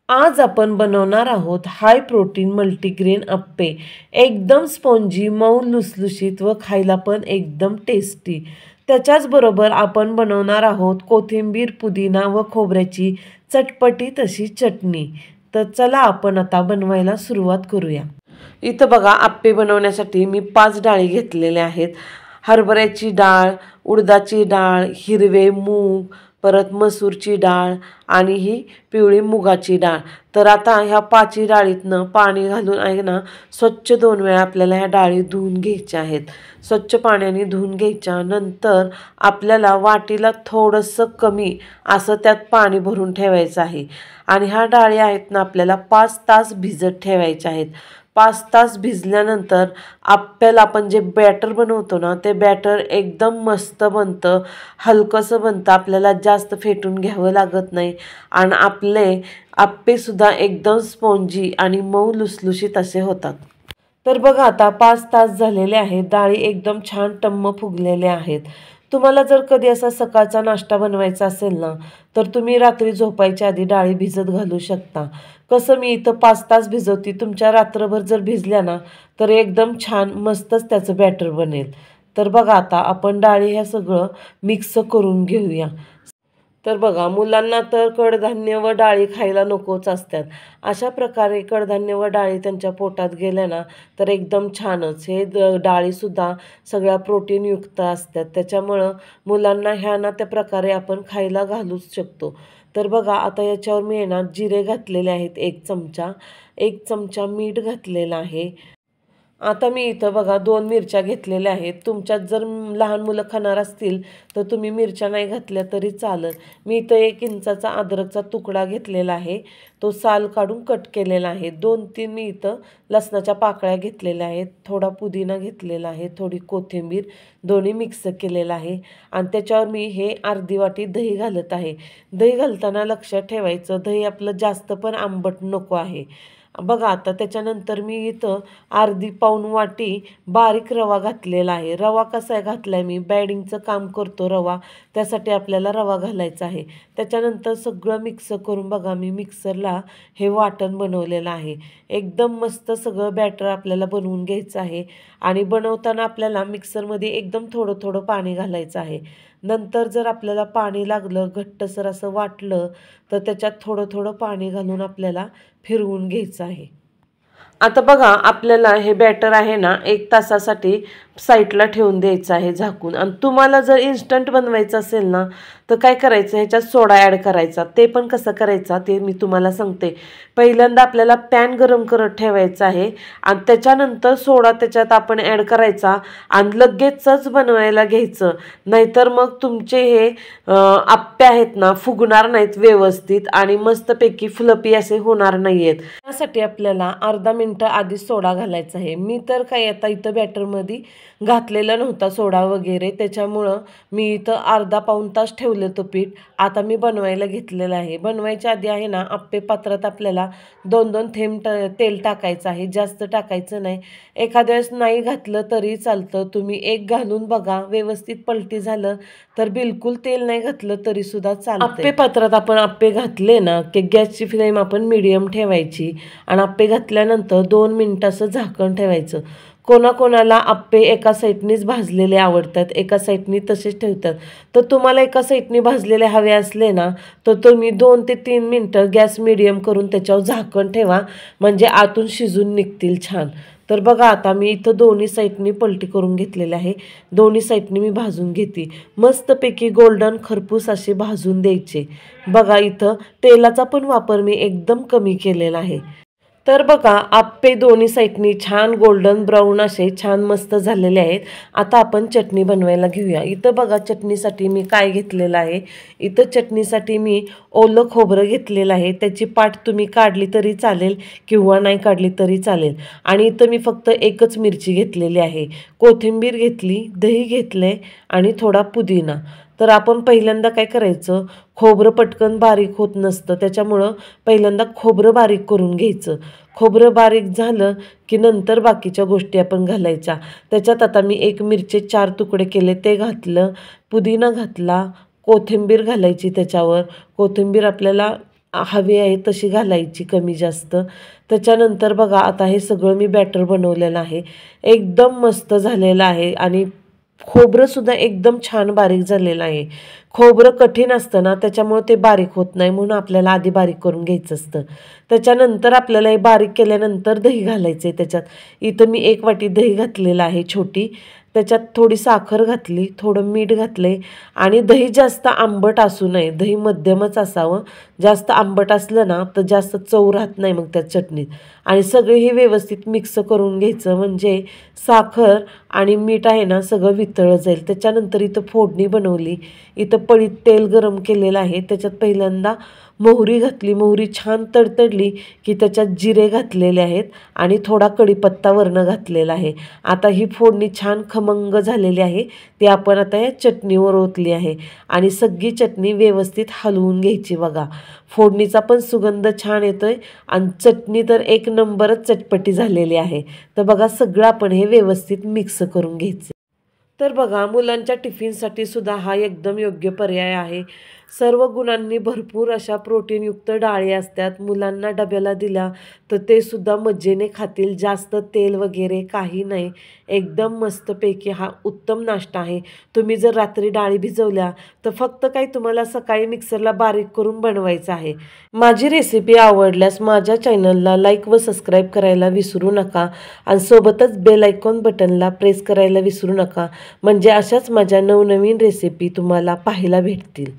आज आपण बनवणार आहोत हाय प्रोटीन मल्टीग्रेन अप्पे। एकदम स्पॉन्जी, मऊ, लुसलुशीत व खायला पण एकदम टेस्टी। त्याच्याचबरोबर आपण बनवणार आहोत कोथिंबीर, पुदिना व खोबऱ्याची चटपटीत अशी चटणी। तर चला आपण आता बनवायला सुरुवात करूया। इथं बघा, अप्पे बनवण्यासाठी मी 5 डाळी घेतलेल्या आहेत। हरभऱ्याची डाळ, उडदाची डाळ, हिरवे मूग, परत मसूरची डाळ आणि ही पिवळी मुगाची डाळ। तर आता ह्या 5 डाळीतनं पाणी घालून आहे ना, स्वच्छ 2 वेळा आपल्याला ह्या डाळी धुवून घ्यायच्या आहेत। स्वच्छ पाण्याने धुवून घ्यायच्या नंतर आपल्याला वाटीला थोडंसं कमी असं त्यात पाणी भरून ठेवायचं आहे। आणि ह्या डाळी आहेत ना, आपल्याला 5 तास भिजत ठेवायच्या आहेत। 5 तास भिजल्यानंतर आपल्याला आपण जे बॅटर बनवतो ना, ते बॅटर एकदम मस्त बनतं, हलकंसं बनतं, आपल्याला जास्त फेटून घ्यावं लागत नाही आणि आपले अप्पेसुद्धा एकदम स्पॉन्जी आणि मऊ लुसलुशीत असे होतात। तर बघा, आता 5 तास झालेले आहेत, डाळी एकदम छान टम्म फुगलेल्या आहेत। तुम्हाला जर कधी असा सकाळचा नाश्ता बनवायचा असेल ना, तर तुम्ही रात्री झोपायच्या आधी डाळी भिजत घालू शकता। कसं मी इथं 5 तास भिजवते, तुमच्या रात्रभर जर भिजल्या ना, तर एकदम छान मस्तच त्याचं बॅटर बनेल। तर बघा, आता आपण डाळी ह्या सगळं मिक्स करून घेऊया। तर बघा, मुलांना तर कडधान्य व डाळी खायला नकोच असतात। अशा प्रकारे कडधान्य व डाळी त्यांच्या पोटात गेल्या ना, तर एकदम छानच हे डाळीसुद्धा सगळ्या प्रोटीनयुक्त असतात। त्याच्यामुळं मुलांना ह्या ना त्या प्रकारे आपण खायला घालूच शकतो। तर बघा, आता याच्यावर मी आहे ना जिरे घातलेले आहेत 1 चमचा, 1 चमचा मीठ घातलेलं आहे। आता मी इथं बघा 2 मिरच्या घेतलेल्या आहेत। तुमच्यात जर लहान मुलं खाणार असतील तर तुम्ही मिरच्या नाही घातल्या तरी चालेल। मी इथं 1 इंचाचा अद्रकचा तुकडा घेतलेला आहे, तो साल काढून कट केलेला आहे। 2-3 मी इथं लसणाच्या पाकळ्या घेतलेल्या आहेत, थोडा पुदिना घेतलेला आहे, थोडी कोथिंबीर, दोन्ही मिक्स केलेलं आहे आणि त्याच्यावर मी हे अर्धी वाटी दही घालत आहे। दही घालताना लक्षात ठेवायचं, दही आपलं जास्त पण आंबट नको आहे। बघा, आता त्याच्यानंतर मी इथं अर्धी पाऊण वाटी बारीक रवा घातलेला आहे। रवा कसा आहे घातला आहे मी, बॅडिंगचं काम करतो रवा, त्यासाठी आपल्याला रवा घालायचा आहे। त्याच्यानंतर सगळं मिक्स करून बघा, मी मिक्सरला हे वाटण बनवलेलं आहे। एकदम मस्त सगळं बॅटर आपल्याला बनवून घ्यायचं आहे आणि बनवताना आपल्याला मिक्सरमध्ये एकदम थोडं थोडं पाणी घालायचं आहे। नंतर जर आपल्याला पाणी लागलं, घट्टसर असं वाटलं, तर त्याच्यात थोडं थोडं पाणी घालून आपल्याला फिरवून घ्यायचं आहे। आता बघा, आपल्याला हे बॅटर आहे ना 1 तासासाठी साईडला ठेवून द्यायचं आहे झाकून। आणि तुम्हाला जर इन्स्टंट बनवायचं असेल ना, तर काय करायचं, ह्याच्यात सोडा ॲड करायचा। ते पण कसं करायचा ते मी तुम्हाला सांगते। पहिल्यांदा आपल्याला पॅन गरम करत ठेवायचा आहे आणि त्याच्यानंतर सोडा त्याच्यात आपण ॲड करायचा आणि लगेचच बनवायला घ्यायचं, नाहीतर मग तुमचे हे अप्पे आहेत ना फुगणार नाहीत व्यवस्थित आणि मस्तपैकी फ्लपी असे होणार नाही आहेत। त्यासाठी आपल्याला अर्धा मिनिट आधी सोडा घालायचा आहे। मी तर काय आता इथं बॅटरमध्ये घातलेला नव्हता सोडा वगैरे, त्याच्यामुळं मी इथं अर्धा पाऊण तास ठेवलं तो पीठ। आता मी बनवायला घेतलेलं आहे। बनवायच्या आधी आहे ना, अप्पे पात्रात आपल्याला 2-2 थेंब तेल टाकायचं आहे, जास्त टाकायचं नाही। एखाद्या वेळेस नाही घातलं तरी चालतं, तुम्ही 1 घालून बघा, व्यवस्थित पलटी झालं तर बिलकुल तेल नाही घातलं तरी सुद्धा चालतं। अप्पे पात्रात आपण अप्पे घातले ना की गॅसची फ्लेम आपण मीडियम ठेवायची आणि अप्पे घातल्यानंतर 2 मिनिटं असं झाकण ठेवायचं। कोणाकोणाला अप्पे एका साईडनीच भाजलेले आवडतात, एका साईडनी तसेच ठेवतात। तर तुम्हाला एका साईडनी भाजलेले हवे असले ना, तर तुम्ही 2 ते 3 मिनिटं गॅस मीडियम करून त्याच्यावर झाकण ठेवा, म्हणजे आतून शिजून निघतील छान। तर बघा, आता मी इथं दोन्ही साईडनी पलटी करून घेतलेले आहे, दोन्ही साईडनी मी भाजून घेते। मस्तपैकी गोल्डन खरपूस असे भाजून द्यायचे। बघा, इथं तेलाचा पण वापर मी एकदम कमी केलेला आहे। तर बघा, अप्पे दोन्ही साईडनी छान गोल्डन ब्राऊन असे छान मस्त झालेले आहेत। आता आपण चटणी बनवायला घेऊया। इथं बघा, चटणीसाठी मी काय घेतलेलं आहे, इथं चटणीसाठी मी ओलं खोबरं घेतलेलं आहे। त्याची पाट तुम्ही काढली तरी चालेल किंवा नाही काढली तरी चालेल। आणि इथं मी फक्त 1च मिरची घेतलेली आहे, कोथिंबीर घेतली, दही घेतले आणि थोडा पुदिना। तर आपण पहिल्यांदा काय करायचं, खोबरं पटकन बारीक होत नसतं, त्याच्यामुळं पहिल्यांदा खोबरं बारीक करून घ्यायचं। खोबरं बारीक झालं की नंतर बाकीच्या गोष्टी आपण घालायच्या। त्याच्यात आता मी 1 मिरची 4 तुकडे केले, ते घातलं, पुदिना घातला, कोथिंबीर घालायची त्याच्यावर। कोथिंबीर आपल्याला हवी आहे तशी घालायची, कमी जास्त. त्याच्यानंतर बघा आता हे सगळं मी बॅटर बनवलेलं आहे. एकदम मस्त झालेलं आहे आणि खोबरंसुद्धा एकदम छान बारीक झालेलं आहे. खोबरं कठीण असतं ना, त्याच्यामुळे ते बारीक होत नाही, म्हणून आपल्याला आधी बारीक करून घ्यायचं असतं. त्याच्यानंतर आपल्याला हे बारीक केल्यानंतर दही घालायचं आहे त्याच्यात. इथं मी 1 वाटी दही घातलेलं आहे छोटी. त्याच्यात थोडी साखर घातली, थोडं मीठ घातले आणि दही जास्त आंबट असू नये, दही मध्यमच असावं. जास्त आंबट असलं ना तर जास्त चव राहत नाही मग त्या चटणीत. आणि सगळे हे व्यवस्थित मिक्स करून घ्यायचं, म्हणजे साखर आणि मीठ आहे ना सगळं वितळलं जाईल. त्याच्यानंतर इथं फोडणी बनवली. इथं पळीत तेल गरम केलेलं आहे. त्याच्यात पहिल्यांदा मोहरी घातली. मोहरी छान तडतडली की त्याच्यात जिरे घातलेले आहेत आणि थोडा कढीपत्ता वरनं घातलेला आहे. आता ही फोडणी छान खमंग झालेली आहे. ती आपण आता या चटणीवर ओतली आहे आणि सगळी चटणी व्यवस्थित हलवून घ्यायची बघा. फोडणीचा पण सुगंध छान येतोय आणि चटणी तर एक नंबरच चटपटी झालेली आहे. तर बघा सगळं आपण हे व्यवस्थित मिक्स करून घ्यायचं. तर बघा मुलांच्या टिफिनसाठी सुद्धा हा एकदम योग्य पर्याय आहे. सर्व गुणांनी भरपूर अशा प्रोटीनयुक्त डाळी असतात. मुलांना डब्याला दिल्या तर ते सुद्धा मजेने खातील. जास्त तेल वगैरे काही नाही. एकदम मस्तपैकी हा उत्तम नाश्ता आहे. तुम्ही जर रात्री डाळी भिजवल्या तर फक्त काही तुम्हाला सकाळी मिक्सरला बारीक करून बनवायचं आहे. माझी रेसिपी आवडल्यास माझ्या चॅनलला लाईक व सबस्क्राईब करायला विसरू नका आणि सोबतच बेल आयकॉन बटनला प्रेस करायला विसरू नका, म्हणजे अशाच माझ्या नवनवीन रेसिपी तुम्हाला पाहायला भेटतील.